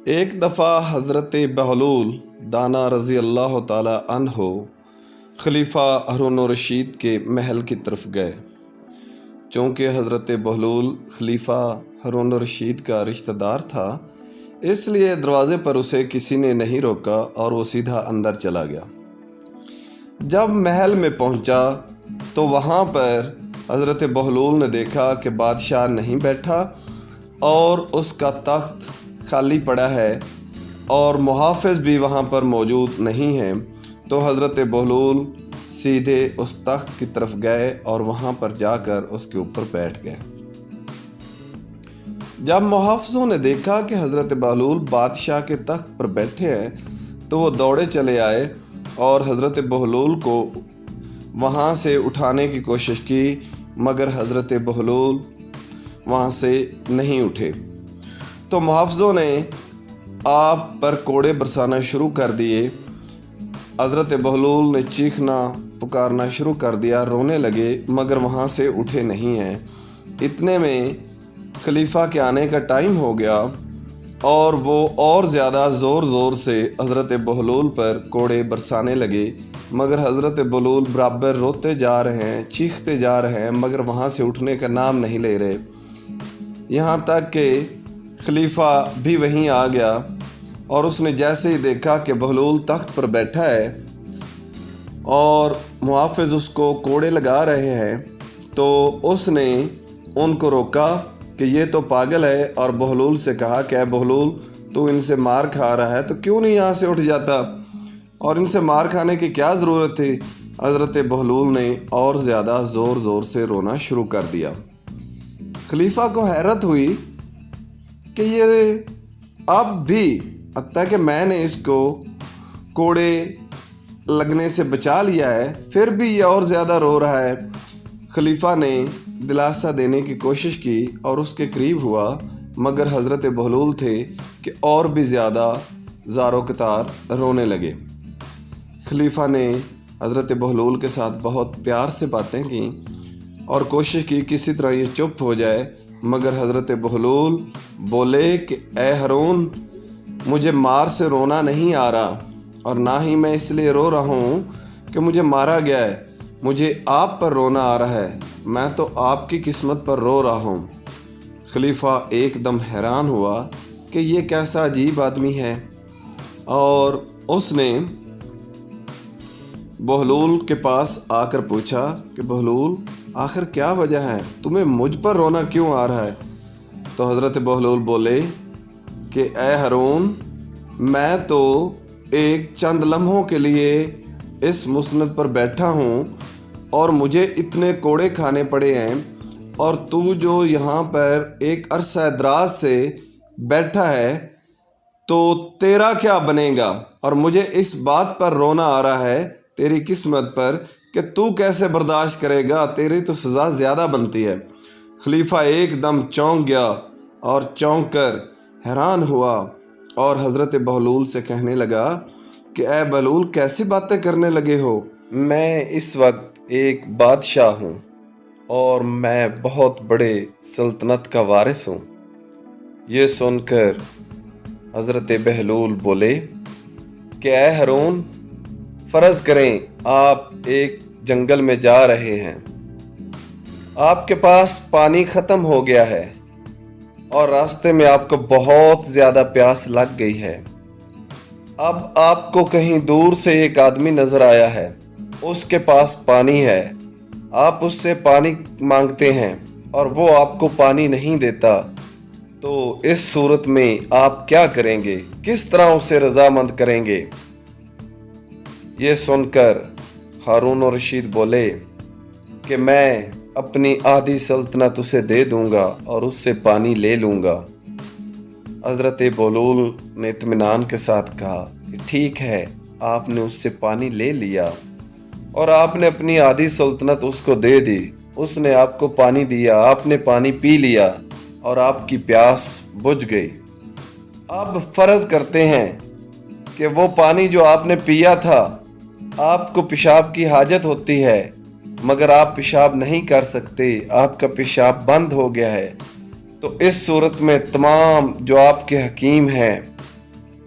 ایک دفعہ حضرت بہلول دانا رضی اللہ تعالی عنہ خلیفہ ہارون الرشید کے محل کی طرف گئے۔ چونکہ حضرت بہلول خلیفہ ہارون الرشید کا رشتہ دار تھا، اس لیے دروازے پر اسے کسی نے نہیں روکا اور وہ سیدھا اندر چلا گیا۔ جب محل میں پہنچا تو وہاں پر حضرت بہلول نے دیکھا کہ بادشاہ نہیں بیٹھا اور اس کا تخت خالی پڑا ہے اور محافظ بھی وہاں پر موجود نہیں ہیں، تو حضرت بہلول سیدھے اس تخت کی طرف گئے اور وہاں پر جا کر اس کے اوپر بیٹھ گئے۔ جب محافظوں نے دیکھا کہ حضرت بہلول بادشاہ کے تخت پر بیٹھے ہیں تو وہ دوڑے چلے آئے اور حضرت بہلول کو وہاں سے اٹھانے کی کوشش کی، مگر حضرت بہلول وہاں سے نہیں اٹھے۔ تو محافظوں نے آپ پر کوڑے برسانا شروع کر دیے۔ حضرت بہلول نے چیخنا پکارنا شروع کر دیا، رونے لگے، مگر وہاں سے اٹھے نہیں ہیں۔ اتنے میں خلیفہ کے آنے کا ٹائم ہو گیا اور وہ اور زیادہ زور زور سے حضرت بہلول پر کوڑے برسانے لگے، مگر حضرت بہلول برابر روتے جا رہے ہیں، چیختے جا رہے ہیں، مگر وہاں سے اٹھنے کا نام نہیں لے رہے۔ یہاں تک کہ خلیفہ بھی وہیں آ گیا اور اس نے جیسے ہی دیکھا کہ بہلول تخت پر بیٹھا ہے اور محافظ اس کو کوڑے لگا رہے ہیں، تو اس نے ان کو روکا کہ یہ تو پاگل ہے، اور بہلول سے کہا کہ اے بہلول، تو ان سے مار کھا رہا ہے تو کیوں نہیں یہاں سے اٹھ جاتا، اور ان سے مار کھانے کی کیا ضرورت تھی؟ حضرت بہلول نے اور زیادہ زور زور سے رونا شروع کر دیا۔ خلیفہ کو حیرت ہوئی کہ یہ اب بھی حتیٰ کہ میں نے اس کو کوڑے لگنے سے بچا لیا ہے، پھر بھی یہ اور زیادہ رو رہا ہے۔ خلیفہ نے دلاسا دینے کی کوشش کی اور اس کے قریب ہوا، مگر حضرت بہلول تھے کہ اور بھی زیادہ زار و کتار رونے لگے۔ خلیفہ نے حضرت بہلول کے ساتھ بہت پیار سے باتیں کیں اور کوشش کی کسی طرح یہ چپ ہو جائے، مگر حضرت بہلول بولے کہ اے ہارون، مجھے مار سے رونا نہیں آ رہا، اور نہ ہی میں اس لیے رو رہا ہوں کہ مجھے مارا گیا ہے، مجھے آپ پر رونا آ رہا ہے، میں تو آپ کی قسمت پر رو رہا ہوں۔ خلیفہ ایک دم حیران ہوا کہ یہ کیسا عجیب آدمی ہے، اور اس نے بہلول کے پاس آ کر پوچھا کہ بہلول، آخر کیا وجہ ہے؟ تمہیں مجھ پر رونا کیوں آ رہا ہے؟ تو حضرت بہلول بولے کہ اے ہارون، میں تو ایک چند لمحوں کے لیے اس مسند پر بیٹھا ہوں اور مجھے اتنے کوڑے کھانے پڑے ہیں، اور تو جو یہاں پر ایک عرصہ دراز سے بیٹھا ہے تو تیرا کیا بنے گا؟ اور مجھے اس بات پر رونا آ رہا ہے تیری قسمت پر کہ تو کیسے برداشت کرے گا، تیری تو سزا زیادہ بنتی ہے۔ خلیفہ ایک دم چونک گیا اور چونک کر حیران ہوا اور حضرت بہلول سے کہنے لگا کہ اے بہلول، کیسی باتیں کرنے لگے ہو؟ میں اس وقت ایک بادشاہ ہوں اور میں بہت بڑے سلطنت کا وارث ہوں۔ یہ سن کر حضرت بہلول بولے کہ اے ہارون، فرض کریں آپ ایک جنگل میں جا رہے ہیں، آپ کے پاس پانی ختم ہو گیا ہے اور راستے میں آپ کو بہت زیادہ پیاس لگ گئی ہے۔ اب آپ کو کہیں دور سے ایک آدمی نظر آیا ہے، اس کے پاس پانی ہے، آپ اس سے پانی مانگتے ہیں اور وہ آپ کو پانی نہیں دیتا، تو اس صورت میں آپ کیا کریں گے؟ کس طرح اسے رضامند کریں گے؟ یہ سن کر ہارون الرشید بولے کہ میں اپنی آدھی سلطنت اسے دے دوں گا اور اس سے پانی لے لوں گا۔ حضرت بہلول نے اطمینان کے ساتھ کہا کہ ٹھیک ہے، آپ نے اس سے پانی لے لیا اور آپ نے اپنی آدھی سلطنت اس کو دے دی، اس نے آپ کو پانی دیا، آپ نے پانی پی لیا اور آپ کی پیاس بجھ گئی۔ اب فرض کرتے ہیں کہ وہ پانی جو آپ نے پیا تھا، آپ کو پیشاب کی حاجت ہوتی ہے، مگر آپ پیشاب نہیں کر سکتے، آپ کا پیشاب بند ہو گیا ہے، تو اس صورت میں تمام جو آپ کے حکیم ہیں